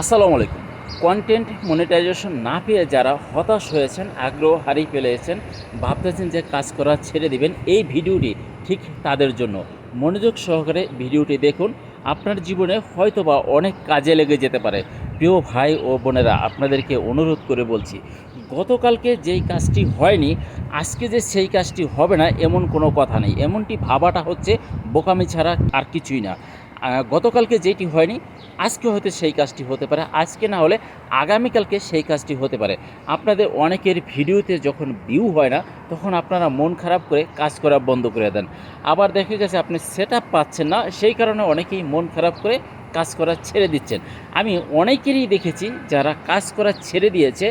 আসসালামু আলাইকুম। Content monetization না পেয়ে যারা হতাশ হয়েছেন, আগ্রহ হারিয়ে ফেলেছেন, ভাবতেছেন যে কাজ করা ছেড়ে দিবেন, এই ভিডিওটি ঠিক তাদের জন্য। মনোযোগ সহকারে ভিডিওটি দেখুন, আপনার জীবনে হয়তোবা অনেক কাজে লেগে যেতে পারে। প্রিয় ভাই ও বোনেরা, আপনাদেরকে অনুরোধ করে বলছি, গতকালকে যেই কাজটি হয়নি, আজকে যে সেই কাজটি হবে না এমন কোনো কথা নেই। এমনটি ভাবাটা হচ্ছে বোকামি ছাড়া আর কিছুই না। গতকালকে যেটি হয়নি, আজকে হয়তো সেই কাজটি হতে পারে, আজকে না হলে আগামীকালকে সেই কাজটি হতে পারে। আপনাদের অনেকের ভিডিওতে যখন ভিউ হয় না, তখন আপনারা মন খারাপ করে কাজ করা বন্ধ করে দেন। আবার দেখা গেছে আপনি সেটআপ পাচ্ছেন না, সেই কারণে অনেকেই মন খারাপ করে কাজ করা ছেড়ে দিচ্ছেন। আমি অনেকেরই দেখেছি যারা কাজ করা ছেড়ে দিয়েছে,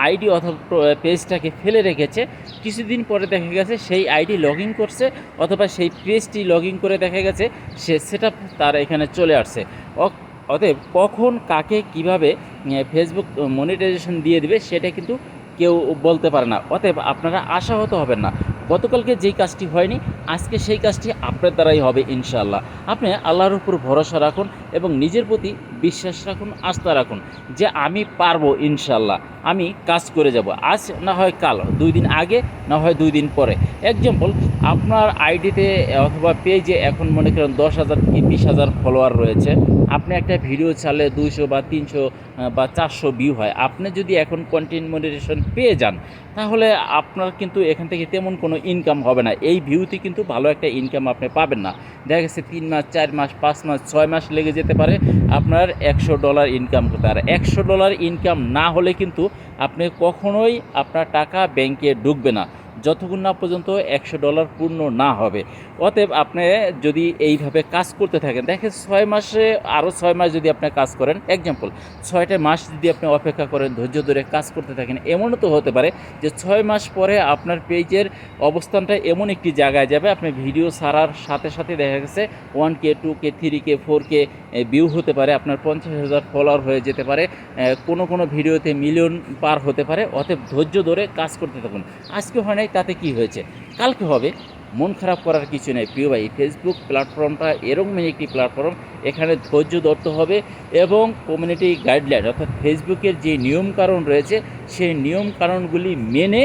আইডি অথবা পেজটাকে ফেলে রেখেছে, কিছুদিন পরে দেখা গেছে সেই আইডি লগ ইন করছে, অথবা সেই পেজটি লগ ইন করে দেখা গেছে সে সেটআপ তার এখানে চলে আসছে। অতএব কখন কাকে কিভাবে ফেসবুক মনিটাইজেশন দিয়ে দিবে সেটা কিন্তু কেউ বলতে পারে না। অতএব আপনারা আশাহত হবেন না। গতকালকে যেই কাজটি হয়নি, আজকে সেই কাজটি আপনার দ্বারাই হবে ইনশাআল্লাহ। আপনি আল্লাহর উপর ভরসা রাখুন এবং নিজের প্রতি বিশ্বাস রাখুন, আস্থা রাখুন যে আমি পারবো ইনশাআল্লাহ, আমি কাজ করে যাব। আজ না হয় কাল, 2 দিন আগে না হয় 2 দিন পরে। এক্সাম্পল, আপনার আইডিতে অথবা পেজে এখন মনে করেন 10,000 কি 20,000 ফলোয়ার রয়েছে। আপনি একটা ভিডিও ছাড়লে 200 বা 300 বা 400 ভিউ হয়। আপনি যদি এখন কন্টেন্ট মনিটাইজেশন পেয়ে যান, তাহলে আপনার কিন্তু এখান থেকে তেমন কোনো ইনকাম হবে না। এই ভিউতে কিন্তু ভালো একটা ইনকাম আপনি পাবেন না। দেখা গেছে 3 মাস, 4 মাস, 5 মাস, 6 মাস লেগে যেতে পারে আপনার $100 ইনকাম করতে। আর $100 ইনকাম না হলে কিন্তু আপনি কখনোই আপনার টাকা ব্যাংকে ঢুকবে না, যতক্ষণ না পর্যন্ত $100 পূর্ণ না হবে। অতএব আপনি যদি এইভাবে কাজ করতে থাকেন, দেখেন 6 মাসে আরও 6 মাস যদি আপনি কাজ করেন, এক্সাম্পল 6টা মাস যদি আপনি অপেক্ষা করেন, ধৈর্য ধরে কাজ করতে থাকেন, এমনও তো হতে পারে যে 6 মাস পরে আপনার পেজের অবস্থানটা এমন একটি জায়গায় যাবে, আপনি ভিডিও ছাড়ার সাথে সাথে দেখা গেছে 1K 2K 3K 4K view হতে পারে, আপনার 50,000 ফলোয়ার হয়ে যেতে পারে, কোনো ভিডিওতে মিলিয়ন পার হতে পারে। অতএব ধৈর্য ধরে কাজ করতে থাকুন। আজকে হয় নাই, তাতে কি হয়েছে, কালকে হবে। মন খারাপ করার কিছু নেই প্রিয় ভাই। ফেসবুক প্ল্যাটফর্মটা এরকমই একটি প্ল্যাটফর্ম, এখানে ধৈর্য ধরতে হবে এবং কমিউনিটি গাইডলাইন অর্থাৎ ফেসবুকের যে নিয়মকানুন রয়েছে, সেই নিয়মকানুনগুলি মেনে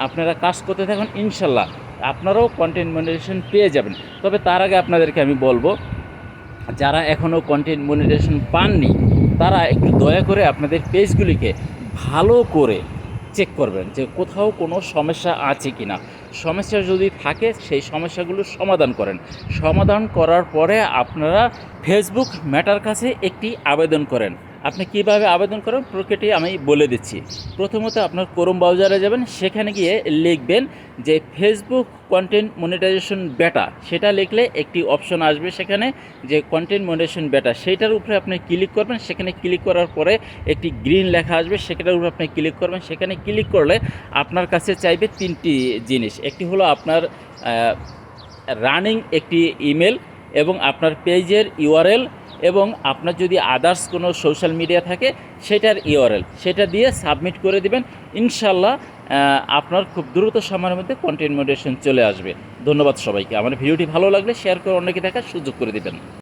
আপনারা কাজ করতে থাকুন, ইনশাল্লাহ আপনারাও কন্টেন্ট মনিটাইজেশন পেয়ে যাবেন। তবে তার আগে আপনাদেরকে আমি বলবো, যারা এখনও কন্টেন্ট মনিটাইজেশন পাননি, তারা একটু দয়া করে আপনাদের পেজগুলিকে ভালো করে চেক করবেন যে কোথাও কোনো সমস্যা আছে কি না। সমস্যা যদি থাকে, সেই সমস্যাগুলো সমাধান করেন। সমাধান করার পরে আপনারা ফেসবুক মেটার কাছে একটি আবেদন করেন। আপনি কিভাবে আবেদন করেন প্রক্রিয়াটি আমি বলে দিচ্ছি। প্রথমত আপনার ক্রোম ব্রাউজারে যাবেন, সেখানে গিয়ে লিখবেন যে ফেসবুক কন্টেন্ট মনিটাইজেশন বেটা, সেটা লিখলে একটি অপশন আসবে সেখানে যে কন্টেন্ট মনিটাইজেশন বেটা, সেইটার উপরে আপনি ক্লিক করবেন। সেখানে ক্লিক করার পরে একটি গ্রিন লেখা আসবে, সেটার উপরে আপনি ক্লিক করবেন। সেখানে ক্লিক করলে আপনার কাছে চাইবে 3টি জিনিস। একটি হলো আপনার রানিং একটি ইমেল এবং আপনার পেজের ইউআরএল, এবং আপনার যদি আদার্স কোনো সোশ্যাল মিডিয়া থাকে সেটার ইউআরএল, সেটা দিয়ে সাবমিট করে দিবেন। ইনশাল্লাহ আপনার খুব দ্রুত সময়ের মধ্যে কন্টেন্ট মনিটাইজেশন চলে আসবে। ধন্যবাদ সবাইকে। আমার ভিডিওটি ভালো লাগলে শেয়ার করে অন্যকে দেখার সুযোগ করে দিবেন।